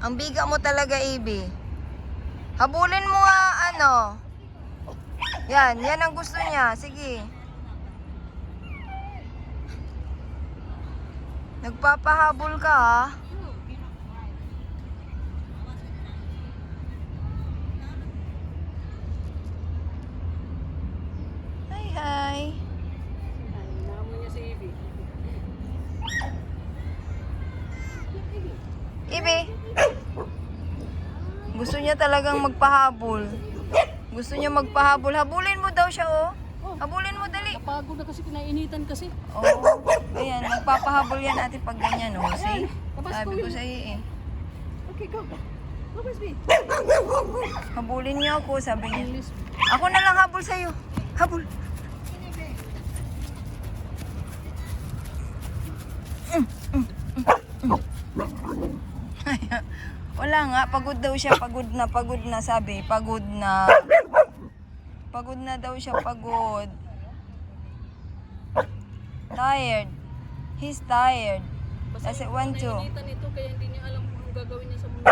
Ang biga mo talaga, Ibi. Habulin mo nga, ano. Yan ang gusto niya. Sige. Nagpapahabol ka, ha? Hi. Namo niya si Ibi. Ibi. Gusto niya talagang magpahabol. Gusto niya magpahabol. Habulin mo daw siya, oh. Habulin mo, dali. Napagod na kasi, kinainitan kasi. Oh, ayan. Magpapahabol yan natin pag ganyan, oh. See? Sabi ko sa iyo, eh. Okay, go. Go, Bisbee. Habulin niyo ako, sabi niya. Ako na lang habol sa'yo. Habol. Wala nga, pagod daw siya, pagod na sabi, pagod na. Pagod na daw siya, pagod. Tired. He's tired. Kasi want to. Kinainitan ito, kaya hindi niya alam kung anong gagawin niya sa mundo.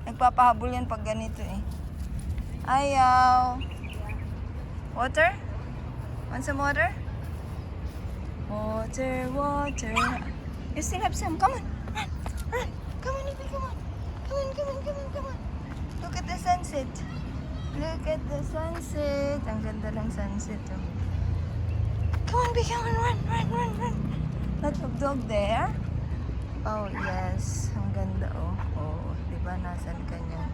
Nagpapahabol yan pag ganito eh. Ayaw. Water? Want some water? Water. You still have some. Come on. Run. Come on, Ibi, come on. Come on. Look at the sunset. Look at the sunset. Ang ganda ng sunset, oh. Come on, Ibi, come on. Run. Lot of dog there. Oh, yes. Ang ganda, oh. Oh, diba? Nasan ka niya?